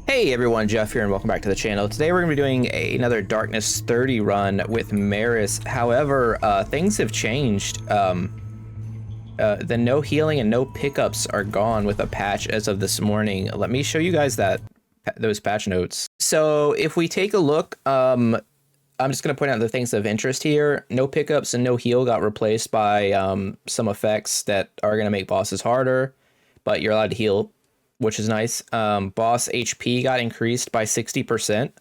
Hey everyone, Jeff here and welcome back to the channel. Today we're going to be doing another Darkness 30 run with Maris. However, things have changed. The no healing and no pickups are gone with a patch as of this morning. Let me show you guys those patch notes. So if we take a look, I'm just going to point out the things of interest here. No pickups and no heal got replaced by some effects that are going to make bosses harder, but you're allowed to heal, which is nice. Boss HP got increased by 60%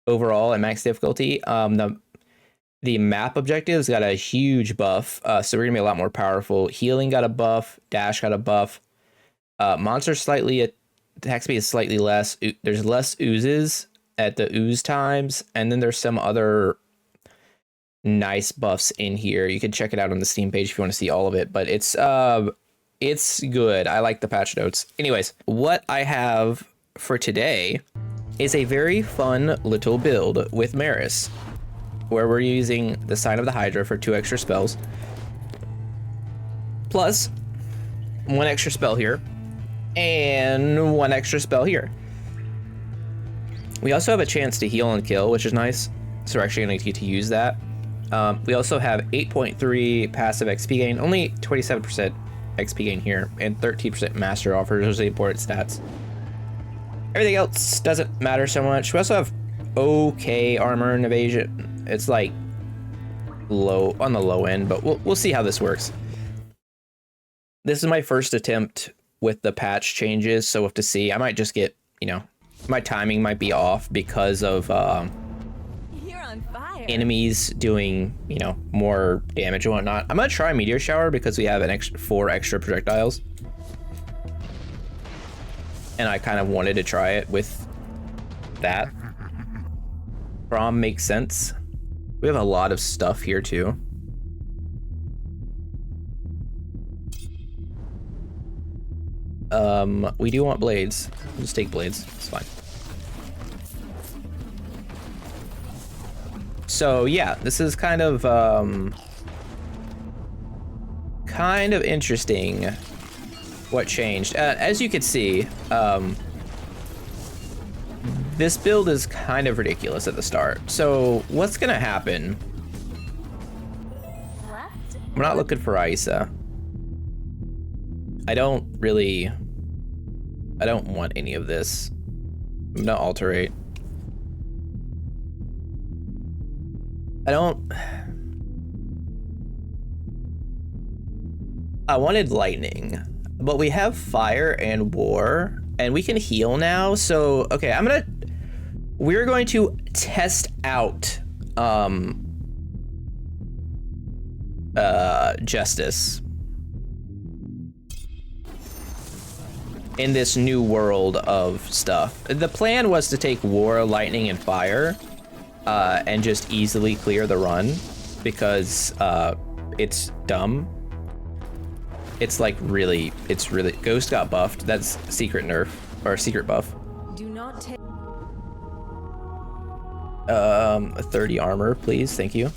overall at max difficulty. The map objectives got a huge buff, so we're gonna be a lot more powerful. Healing got a buff, dash got a buff. Monster attack speed is slightly less. There's less oozes at the ooze times, and then there's some other nice buffs in here. You can check it out on the Steam page if you want to see all of it, but it's good. I like the patch notes. Anyways, what I have for today is a very fun little build with Maris, where we're using the Sign of the Hydra for 2 extra spells, plus 1 extra spell here, and 1 extra spell here. We also have a chance to heal and kill, which is nice, so we're actually going to get to use that. We also have 8.3 passive XP gain, only 27% XP gain here, and 13% master offers. Those are the important stats. Everything else doesn't matter so much. We also have okay armor and evasion. It's like low on the low end, but we'll see how this works. This is my first attempt with the patch changes, so we'll have to see. I might just get, my timing might be off because of enemies doing, more damage and whatnot. I'm gonna try Meteor Shower because we have an 4 extra projectiles, and I kind of wanted to try it with that. Prom makes sense. We have a lot of stuff here too. We do want blades. We'll just take blades. It's fine. So yeah, this is kind of interesting what changed. As you can see, this build is kind of ridiculous at the start. So what's gonna happen? I'm not looking for Isa. I don't want any of this. I'm gonna alterate. I wanted lightning, but we have fire and war, and we can heal now. So, okay, we're going to test out, justice in this new world of stuff. The plan was to take war, lightning, and fire, and just easily clear the run because it's dumb. It's really Ghost got buffed. That's secret nerf or secret buff. Do not take 30 armor, please. Thank you.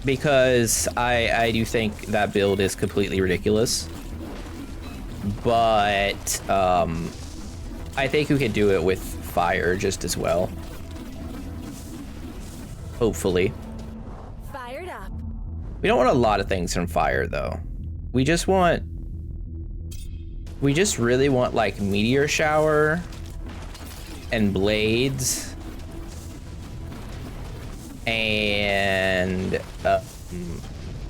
Because I do think that build is completely ridiculous. But I think we can do it with fire just as well. Hopefully. fired up. We don't want a lot of things from fire though. We just really want like Meteor Shower and blades and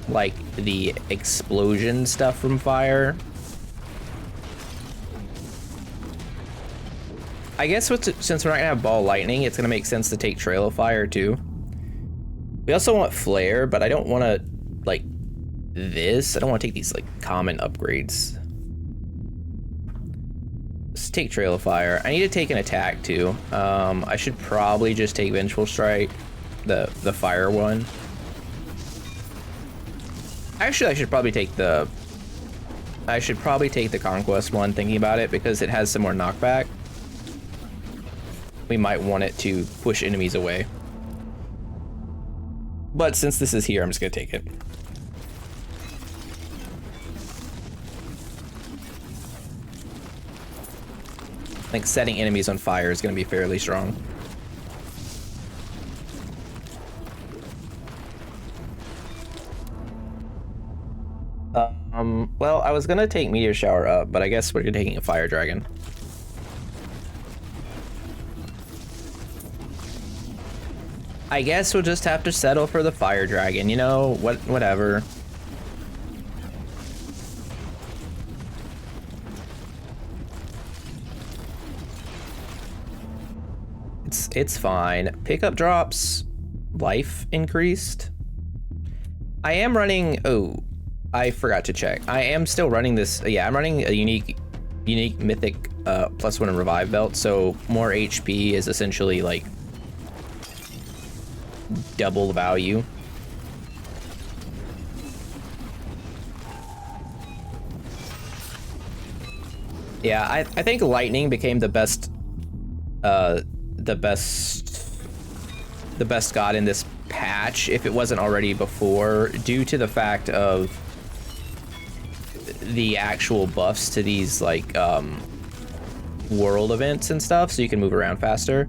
like the explosion stuff from fire. I guess since we're not gonna have ball lightning, it's gonna make sense to take Trail of Fire too. We also want flare, but I don't want to like this. I don't want to take these like common upgrades. Let's take Trail of Fire. I need to take an attack too. I should probably just take Vengeful Strike, the fire one. Actually, I should probably take the Conquest one, thinking about it, because it has some more knockback. We might want it to push enemies away. But since this is here, I'm just gonna take it. think setting enemies on fire is going to be fairly strong. Well, I was going to take Meteor Shower up, but I guess we're taking a Fire Dragon. I guess we'll just have to settle for the Fire Dragon, you know, whatever. It's fine. Pickup drops, life increased. I am running, oh, I forgot to check. I am still running this, yeah, I'm running a unique mythic +1 and revive belt, so more HP is essentially like double the value. Yeah, I think lightning became the best god in this patch, if it wasn't already before, due to the fact of the actual buffs to these like world events and stuff, so you can move around faster.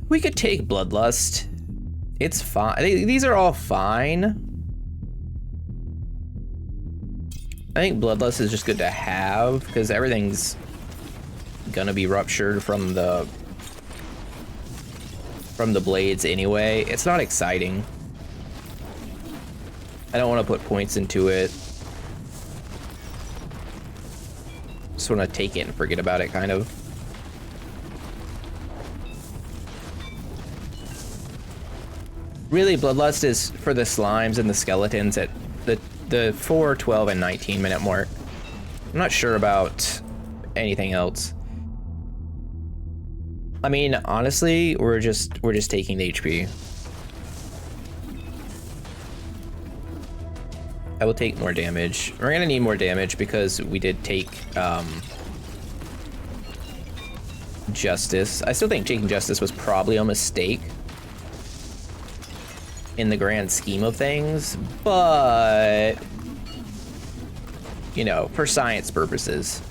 We could take Bloodlust. It's fine. These are all fine. I think Bloodlust is just good to have because everything's gonna be ruptured from the blades anyway. It's not exciting. I don't want to put points into it. Just want to take it and forget about it, kind of. Really, Bloodlust is for the slimes and the skeletons at the 4, 12, and 19 minute mark. I'm not sure about anything else. I mean, honestly, we're just taking the HP. I will take more damage. We're gonna need more damage because we did take Justice. I still think taking Justice was probably a mistake in the grand scheme of things, but you know, for science purposes.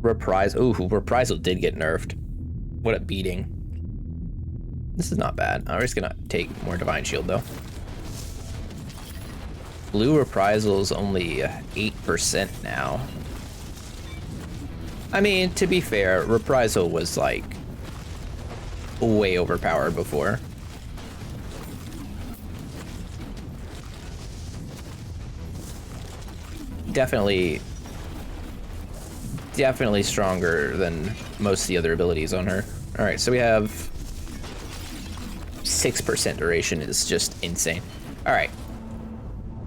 Reprisal did get nerfed. What a beating. This is not bad. I'm just gonna take more Divine Shield though. Blue Reprisal is only 8% now. I mean, to be fair, Reprisal was like way overpowered before. Definitely stronger than most of the other abilities on her. All right, so we have 6% duration is just insane. All right,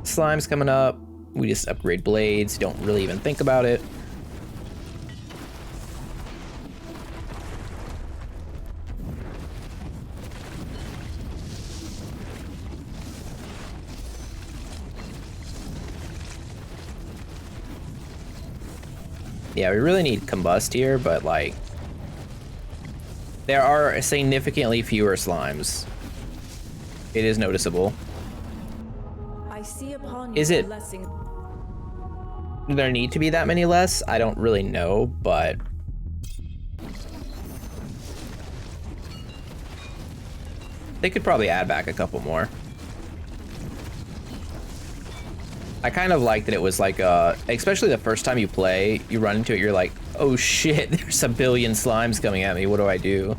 slime's coming up. We just upgrade blades. Don't really even think about it. Yeah, we really need Combust here, but like, there are significantly fewer slimes. It is noticeable. I see upon Is your it? blessing. Do there need to be that many less? I don't really know, but they could probably add back a couple more. I kind of like that it was like, especially the first time you play, you run into it, you're like, oh shit, there's a billion slimes coming at me, what do I do?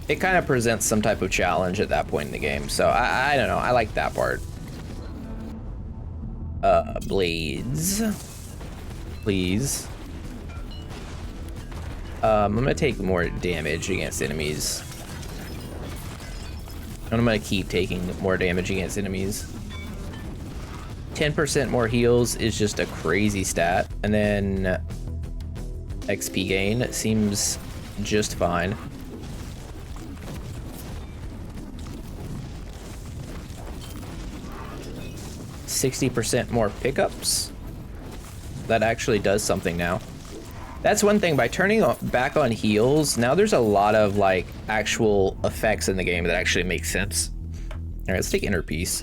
It kind of presents some type of challenge at that point in the game, so I don't know, I like that part. Blades. Please. I'm gonna take more damage against enemies. And I'm gonna keep taking more damage against enemies. 10% more heals is just a crazy stat. And then XP gain seems just fine. %60 more pickups. that actually does something now. That's one thing, by turning back on heals, now there's a lot of like actual effects in the game that actually make sense. All right, let's take inner peace.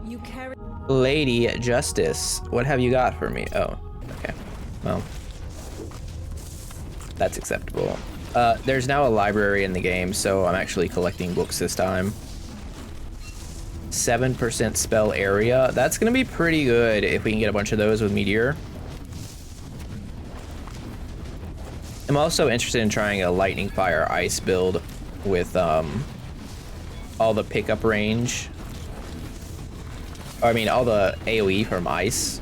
You carry. Lady Justice, what have you got for me? Oh, okay. Well, that's acceptable. There's now a library in the game, so I'm actually collecting books this time. 7% spell area. That's gonna be pretty good if we can get a bunch of those with Meteor. I'm also interested in trying a lightning, fire, ice build with all the pickup range. I mean, all the AoE from ice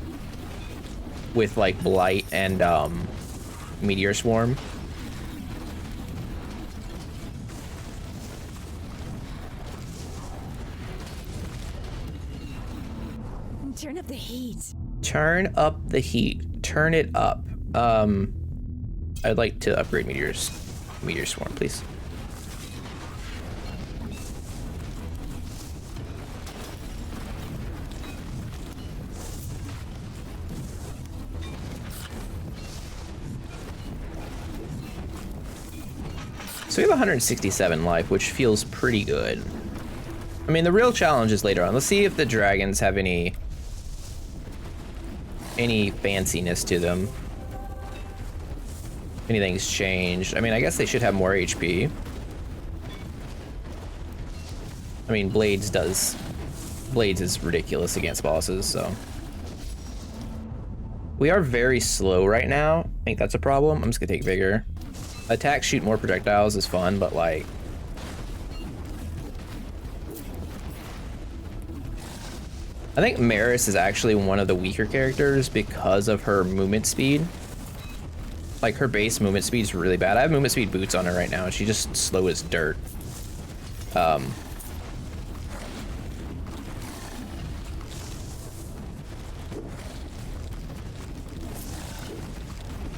with like blight and meteor swarm. Turn up the heat. Turn up the heat. Turn it up. I'd like to upgrade meteor swarm, please. So we have 167 life, which feels pretty good. I mean, the real challenge is later on. Let's see if the dragons have any fanciness to them. Anything's changed. I mean, I guess they should have more HP. I mean, Blades is ridiculous against bosses, so. We are very slow right now. I think that's a problem. I'm just gonna take Vigor. Attack, shoot more projectiles is fun, but like... I think Maris is actually one of the weaker characters because of her movement speed. Like, her base movement speed is really bad. I have movement speed boots on her right now, and she's just slow as dirt.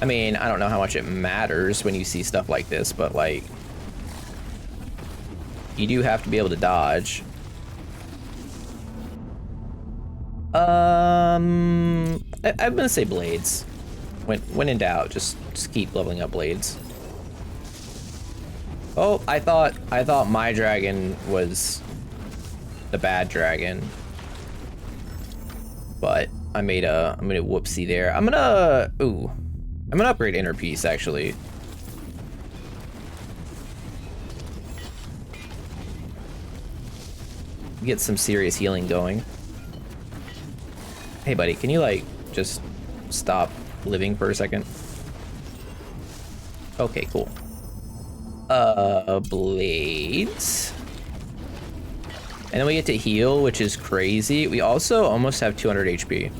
I mean, I don't know how much it matters when you see stuff like this, but like, you do have to be able to dodge. I'm gonna say Blades. When in doubt, just keep leveling up Blades. Oh, I thought my dragon was the bad dragon, but I made a whoopsie there. I'm gonna upgrade inner peace actually. Get some serious healing going. Hey buddy, can you like just stop living for a second? Okay, cool. Blades. And then we get to heal, which is crazy. We also almost have 200 HP.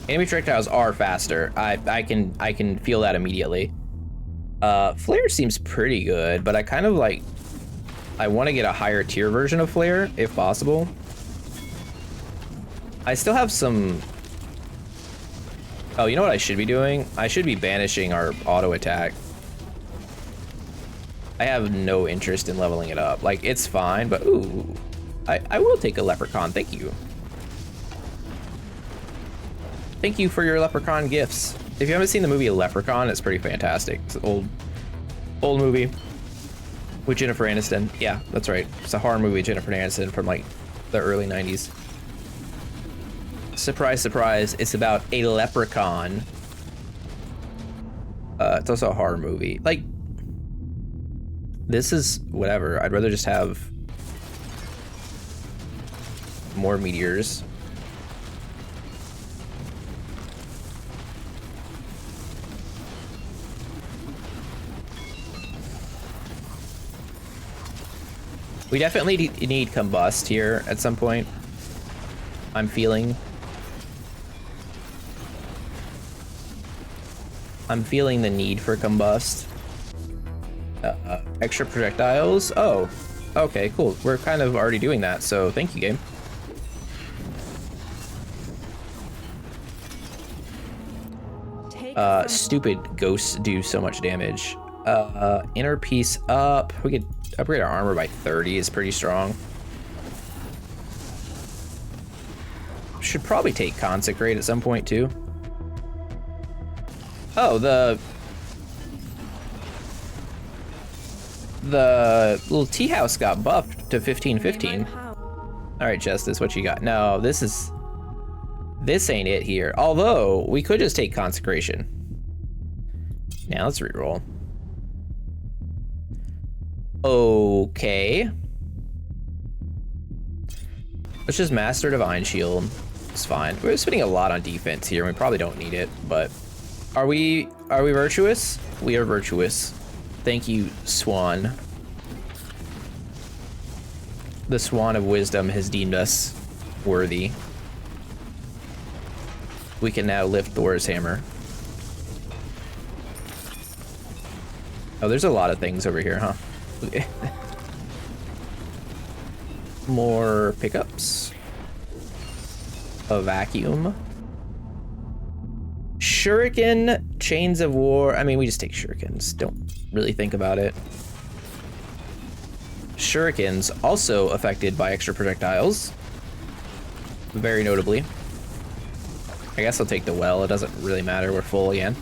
Enemy projectiles are faster. I can feel that immediately. Flare seems pretty good, but I kind of like, I want to get a higher tier version of Flare if possible. I still have some... Oh, you know what I should be doing? I should be banishing our auto attack. I have no interest in leveling it up. Like, it's fine, but ooh, I will take a leprechaun. Thank you. Thank you for your leprechaun gifts. If you haven't seen the movie Leprechaun, it's pretty fantastic. It's an old movie with Jennifer Aniston. Yeah, that's right. It's a horror movie with Jennifer Aniston from like the early 90s. Surprise, surprise, it's about a leprechaun. It's also a horror movie. Like, this is whatever. I'd rather just have more meteors. We definitely need combust here at some point. I'm feeling. I'm feeling the need for combust. Extra projectiles. Oh, okay, cool. We're kind of already doing that, so thank you, game. Stupid ghosts do so much damage. Inner piece up. We could upgrade our armor by 30. Is pretty strong. Should probably take consecrate at some point too. Oh, the little tea house got buffed to 1515. All right, Justice, what you got? No, this ain't it here. Although we could just take consecration. Now let's reroll. Okay. Let's just master divine shield. It's fine. We're spending a lot on defense here. We probably don't need it, but are we virtuous? We are virtuous. Thank you, Swan. The Swan of Wisdom has deemed us worthy. We can now lift Thor's hammer. Oh, there's a lot of things over here, huh? More pickups. A vacuum. Shuriken, Chains of War. I mean, we just take shurikens. Don't really think about it. Shurikens also affected by extra projectiles. Very notably. I guess I'll take the well. It doesn't really matter. We're full again.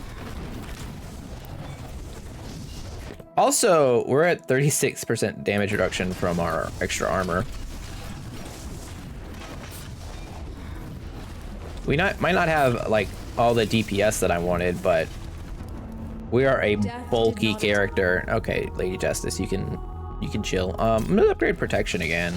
Also, we're at 36% damage reduction from our extra armor. We might not have like all the DPS that I wanted, but we are a bulky character. Okay, Lady Justice, you can chill. I'm gonna upgrade protection again.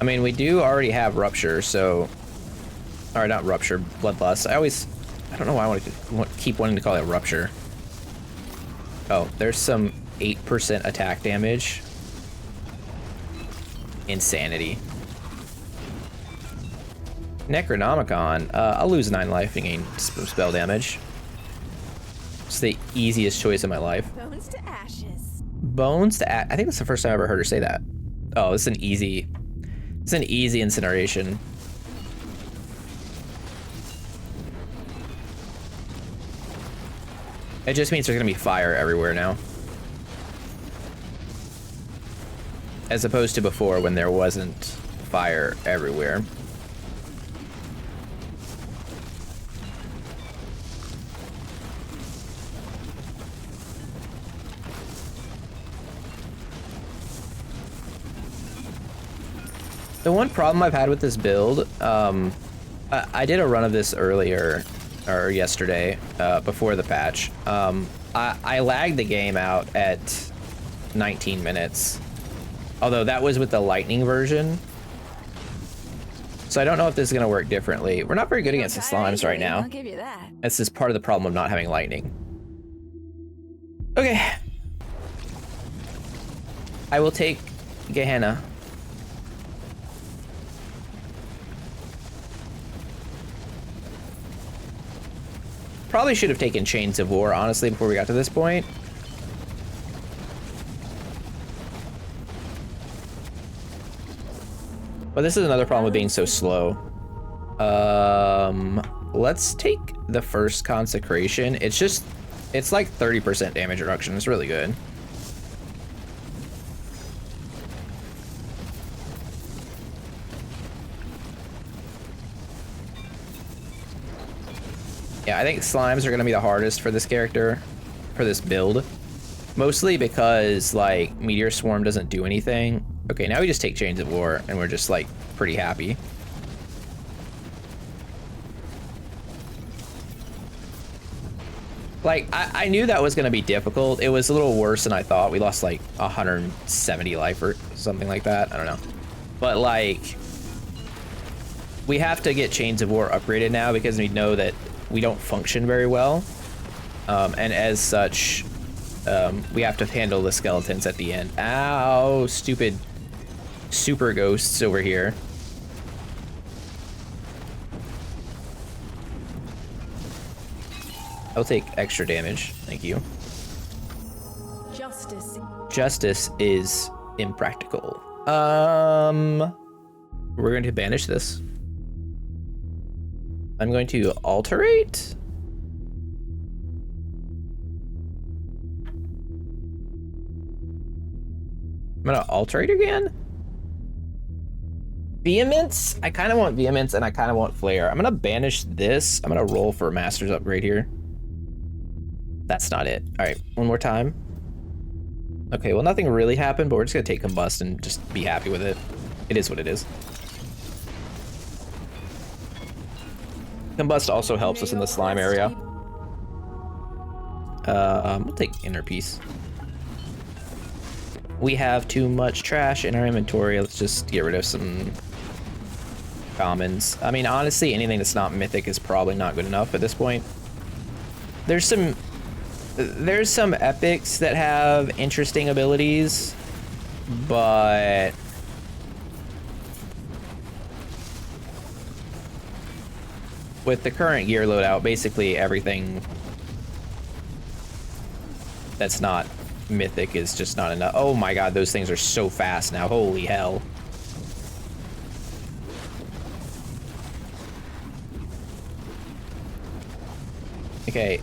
I mean, we do already have Rupture, so... Or not Rupture, Bloodlust. I don't know why I want to keep wanting to call it Rupture. Oh, there's some 8% attack damage. Insanity. Necronomicon. I'll lose 9 life and gain spell damage. It's the easiest choice of my life. Bones to ashes. Bones to ash. I think that's the first time I ever heard her say that. Oh, it's an easy incineration. It just means there's gonna be fire everywhere now. As opposed to before when there wasn't fire everywhere. The one problem I've had with this build, I did a run of this earlier, or yesterday, before the patch. I lagged the game out at 19 minutes. Although that was with the lightning version. So I don't know if this is gonna work differently. We're not very good against the slimes right now. I'll give you that. That's just part of the problem of not having lightning. Okay. I will take Gehenna. Probably should have taken Chains of War, honestly, before we got to this point. But this is another problem with being so slow. Let's take the first consecration. It's like 30% damage reduction. It's really good. Yeah, I think slimes are gonna be the hardest for this character, for this build. Mostly because, like, Meteor Swarm doesn't do anything. Okay, now we just take Chains of War, and we're just, like, pretty happy. Like, I knew that was gonna be difficult. It was a little worse than I thought. We lost, like, 170 life or something like that. I don't know. But, like, we have to get Chains of War upgraded now because we know that we don't function very well, and as such, we have to handle the skeletons at the end. Ow, stupid super ghosts over here. I'll take extra damage, thank you. Justice. Justice is impractical. We're going to banish this. I'm going to alterate. I'm gonna alterate again. Vehemence? I kind of want Vehemence and I kind of want Flare. I'm gonna banish this. I'm gonna roll for Master's upgrade here. That's not it. All right, one more time. Okay, well, nothing really happened, but we're just gonna take Combust and just be happy with it. It is what it is. Combust also helps us in the slime area. We'll take Inner Peace. We have too much trash in our inventory. Let's just get rid of some commons. I mean, honestly, anything that's not mythic is probably not good enough at this point. There's some epics that have interesting abilities, but with the current gear loadout, basically everything that's not mythic is just not enough. Oh my god, those things are so fast now. Holy hell. Okay.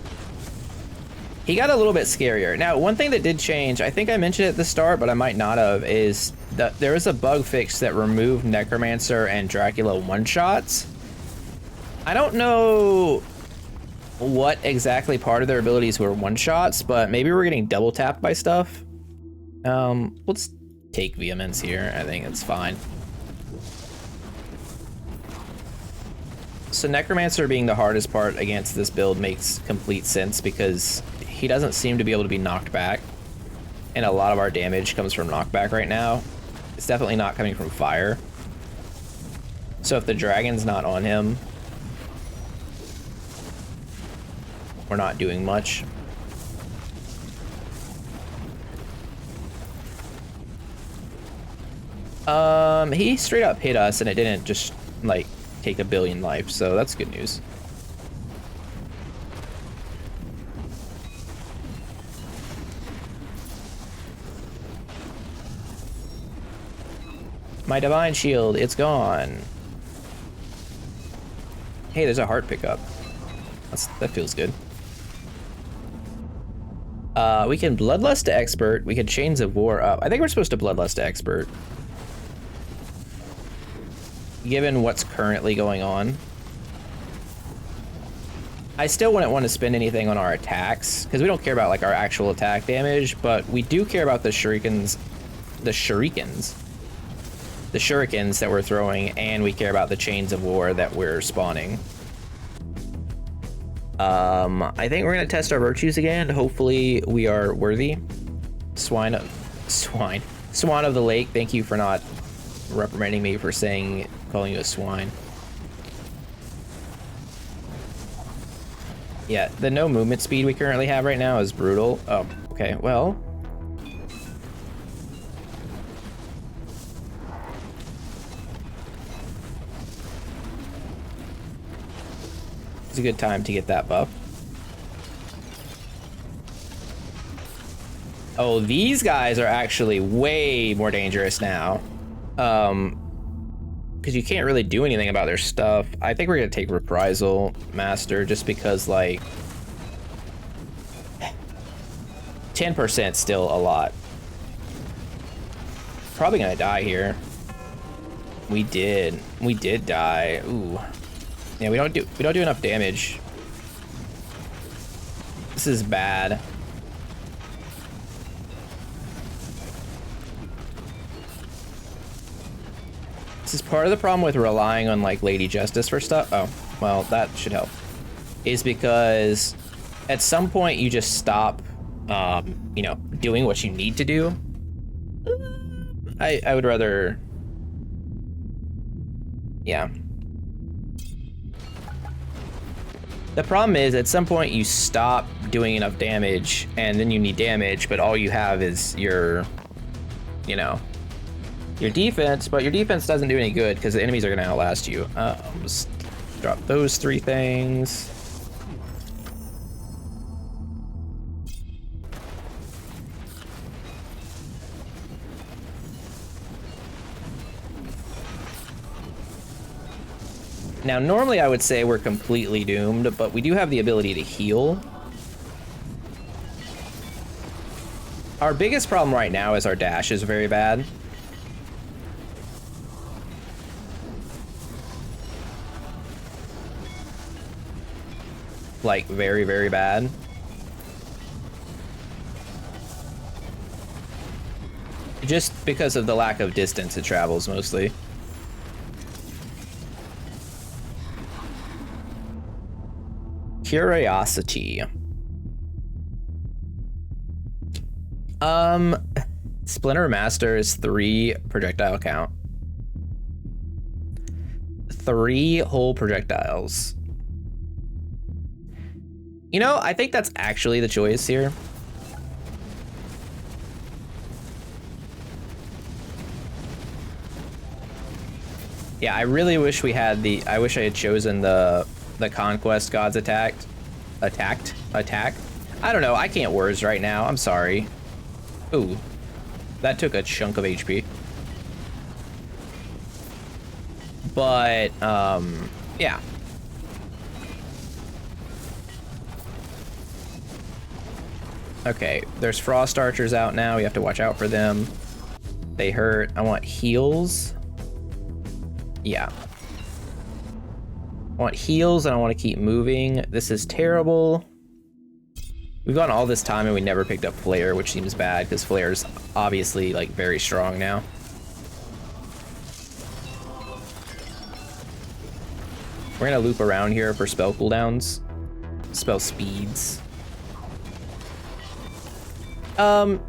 He got a little bit scarier. Now, one thing that did change, I think I mentioned it at the start, but I might not have, is that there was a bug fix that removed Necromancer and Dracula one-shots. I don't know what exactly part of their abilities were one-shots, but maybe we're getting double tapped by stuff. Let's take Vehemence here. I think it's fine. So Necromancer being the hardest part against this build makes complete sense because he doesn't seem to be able to be knocked back, and a lot of our damage comes from knockback right now. It's definitely not coming from fire. So if the dragon's not on him, we're not doing much. He straight up hit us and it didn't just like take a billion life, so that's good news. My divine shield, it's gone. Hey, there's a heart pickup. That feels good. We can Bloodlust to Expert. We can Chains of War up. I think we're supposed to Bloodlust to Expert, given what's currently going on. I still wouldn't want to spend anything on our attacks, because we don't care about like our actual attack damage, but we do care about the shurikens that we're throwing, and we care about the Chains of War that we're spawning. I think we're gonna test our virtues again. Hopefully we are worthy. Swan of the Lake, thank you for not reprimanding me for calling you a swine. Yeah, the no movement speed we currently have right now is brutal. Oh, okay, well. It's a good time to get that buff. Oh, these guys are actually way more dangerous now. Because you can't really do anything about their stuff. I think we're gonna take Reprisal Master just because, like, 10% still a lot. Probably gonna die here. We did die. Ooh. Yeah, we don't do enough damage. This is bad. This is part of the problem with relying on like Lady Justice for stuff. Oh, well, that should help. Is because at some point you just stop, you know, doing what you need to do. I would rather, yeah. The problem is at some point you stop doing enough damage and then you need damage, but all you have is your, you know, your defense, but your defense doesn't do any good because the enemies are gonna outlast you. Just drop those 3 things. Now, normally I would say we're completely doomed, but we do have the ability to heal. Our biggest problem right now is our dash is very bad. Like, very, very bad. Just because of the lack of distance it travels, mostly. Curiosity. Splinter Master is 3 projectile count. 3 whole projectiles. You know, I think that's actually the choice here. Yeah, I really wish we had the, I wish I had chosen the Conquest Gods attack. I don't know, I can't words right now, I'm sorry. Ooh, that took a chunk of HP. But, yeah. Okay, there's frost archers out now, we have to watch out for them. They hurt. I want heals. Yeah. I want heals and I want to keep moving. This is terrible. We've gone all this time and we never picked up Flare, which seems bad because Flare's obviously like very strong now. We're gonna loop around here for spell cooldowns. Spell speeds.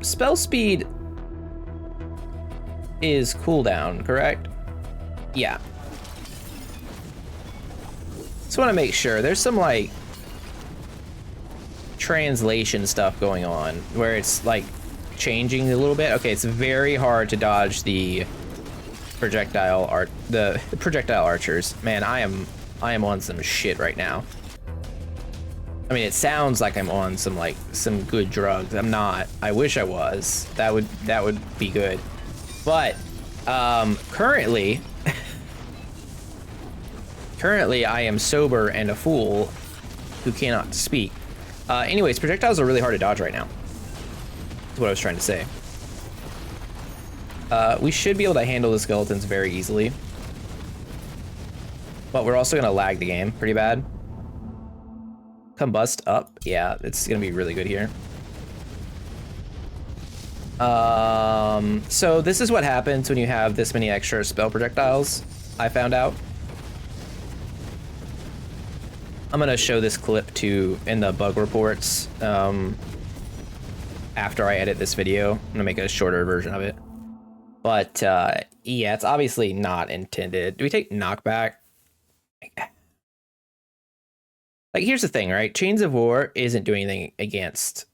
Spell speed is cooldown, correct? Yeah. Just want to make sure. There's some like translation stuff going on where it's like changing a little bit. Okay, it's very hard to dodge the projectile archers. Man, I am on some shit right now. I mean, it sounds like I'm on some good drugs. I'm not. I wish I was. That would be good. But currently I am sober and a fool who cannot speak. Anyways, projectiles are really hard to dodge right now. That's what I was trying to say. We should be able to handle the skeletons very easily. But we're also gonna lag the game pretty bad. Combust up, yeah, it's gonna be really good here. So this is what happens when you have this many extra spell projectiles, I found out. I'm gonna show this clip to in the bug reports after I edit this video. I'm gonna make a shorter version of it. But yeah, it's obviously not intended. Do we take knockback? Like, here's the thing, right? Chains of War isn't doing anything against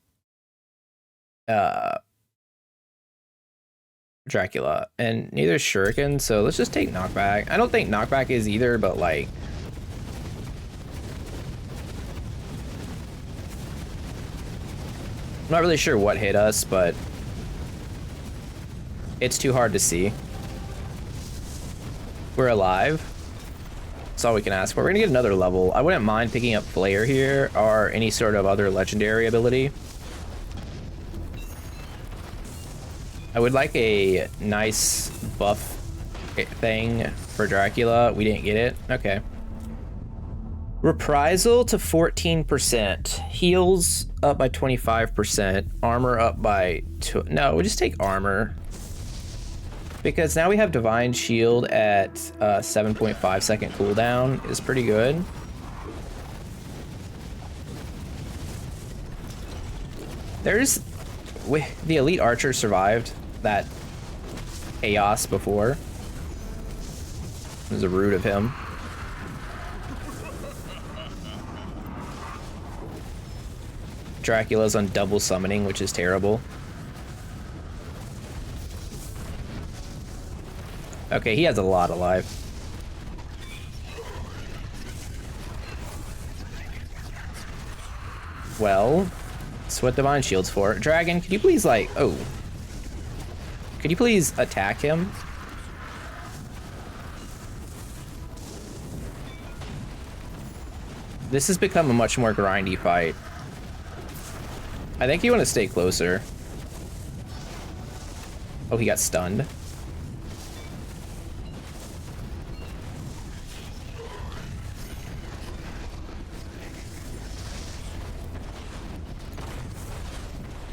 Dracula, and neither is Shuriken, so let's just take knockback. I don't think knockback is either, but like, I'm not really sure what hit us, but it's too hard to see. We're alive. That's all we can ask for. We're gonna get another level. I wouldn't mind picking up Flare here or any sort of other legendary ability. I would like a nice buff thing for Dracula. We didn't get it. Okay. Reprisal to 14%. Heals up by 25%. Armor up by 2. No, we just take armor. Because now we have Divine Shield at 7.5 second cooldown is pretty good. There's... the Elite Archer survived that chaos before. It was rude of him. Dracula's on double summoning, which is terrible. Okay, he has a lot of life. Well, that's what Divine Shield's for. Dragon, could you please, like... Oh. Could you please attack him? This has become a much more grindy fight. I think you want to stay closer. Oh, he got stunned.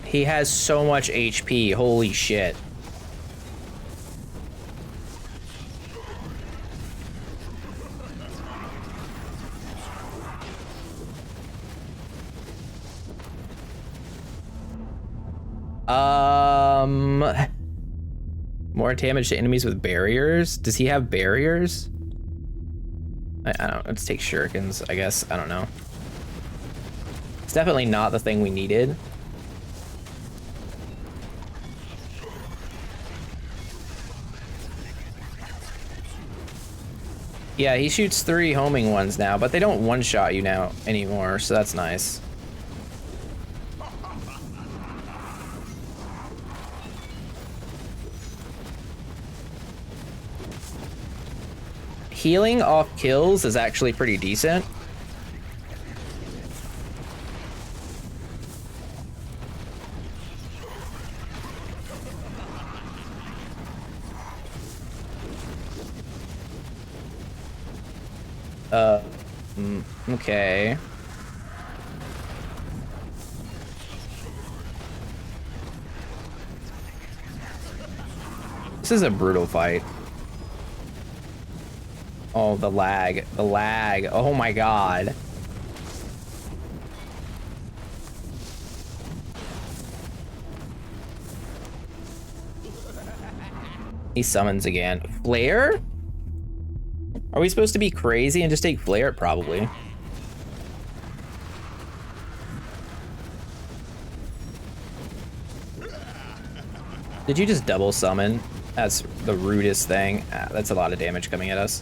He has so much HP, holy shit. More damage to enemies with barriers? Does he have barriers? I don't know, let's take shurikens, I guess, I don't know. It's definitely not the thing we needed. Yeah, he shoots 3 homing ones now, but they don't one-shot you now anymore, so that's nice. Healing off kills is actually pretty decent. Okay. This is a brutal fight. Oh, the lag. The lag. Oh my god. He summons again. Flare? Are we supposed to be crazy and just take Flare? Probably. Did you just double summon? That's the rudest thing. That's a lot of damage coming at us.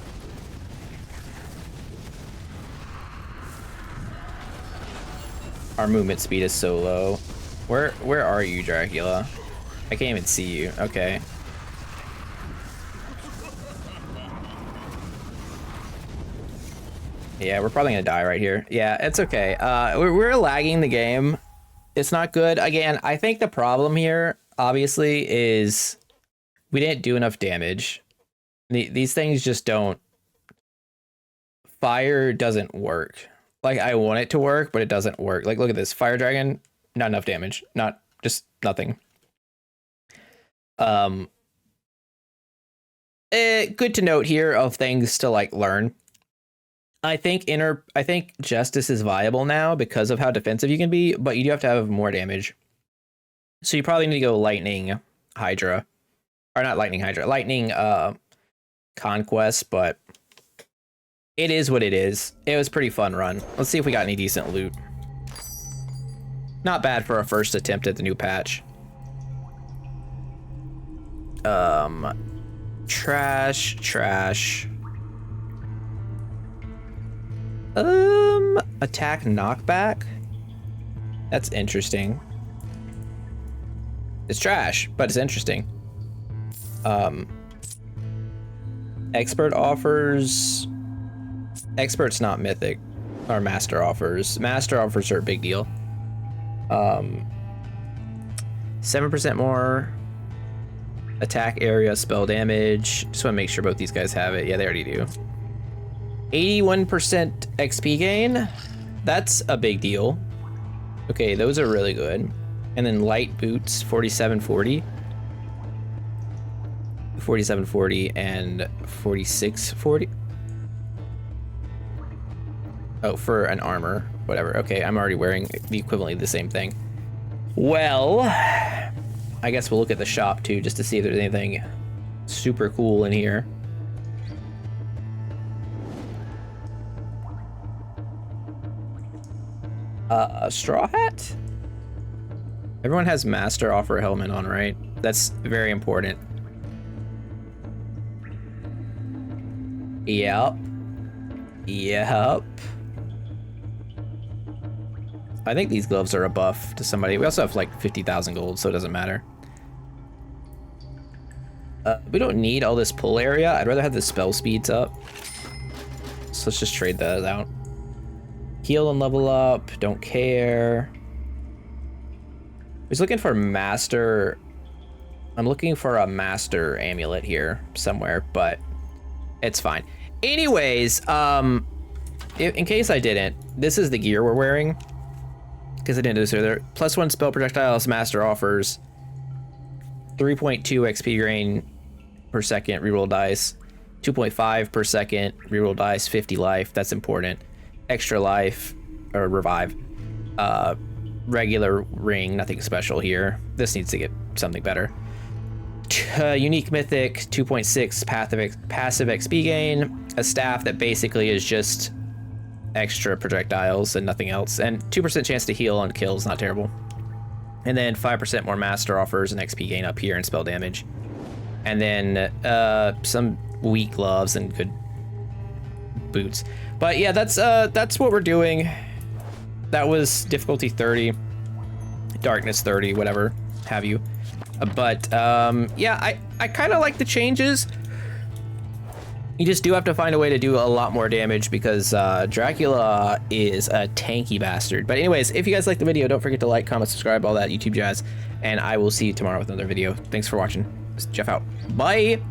Our movement speed is so low. Where are you, Dracula? I can't even see you. Okay. Yeah, we're probably gonna die right here. Yeah, it's okay. We're lagging the game. It's not good. Again, I think the problem here, obviously, is we didn't do enough damage. These things just don't... Fire doesn't work. Like, I want it to work, but it doesn't work. Like, look at this. Fire Dragon, not enough damage. Just nothing. Good to note here of things to, like, learn. I think Justice is viable now because of how defensive you can be, but you do have to have more damage. So you probably need to go Lightning Hydra. Or not Lightning Hydra, Lightning Conquest, but it is what it is. It was a pretty fun run. Let's see if we got any decent loot. Not bad for our first attempt at the new patch. Trash. Attack knockback? That's interesting. It's trash, but it's interesting. Expert offers... Expert's not mythic. Or master offers. Master offers are a big deal. 7% more attack area, spell damage. Just want to make sure both these guys have it. Yeah, they already do. 81% XP gain. That's a big deal. Okay, those are really good. And then light boots, 4740. 4740 and 4640. Oh, for an armor, whatever. Okay, I'm already wearing the equivalently the same thing. Well, I guess we'll look at the shop too, just to see if there's anything super cool in here. A straw hat? Everyone has master offer helmet on, right? That's very important. Yep. Yep. I think these gloves are a buff to somebody. We also have like 50,000 gold, so it doesn't matter. We don't need all this pull area. I'd rather have the spell speeds up. So let's just trade that out. Heal and level up. Don't care. I was looking for master. I'm looking for a master amulet here somewhere, but it's fine. Anyways, in case I didn't, this is the gear we're wearing. Because I didn't do this earlier. +1 spell projectiles master offers 3.2 XP gain per second reroll dice, 2.5 per second reroll dice, 50 life. That's important. Extra life or revive. Regular ring, nothing special here. This needs to get something better. Unique mythic, 2.6 passive XP gain. A staff that basically is just extra projectiles and nothing else, and 2% chance to heal on kills, not terrible. And then 5% more master offers an XP gain up here and spell damage. And then some weak gloves and good boots. But yeah, that's what we're doing. That was difficulty 30, darkness 30, whatever have you. But yeah, I kind of like the changes. You just do have to find a way to do a lot more damage because Dracula is a tanky bastard. But anyways, if you guys like the video, don't forget to like, comment, subscribe, all that YouTube jazz. And I will see you tomorrow with another video. Thanks for watching. Jeff out. Bye.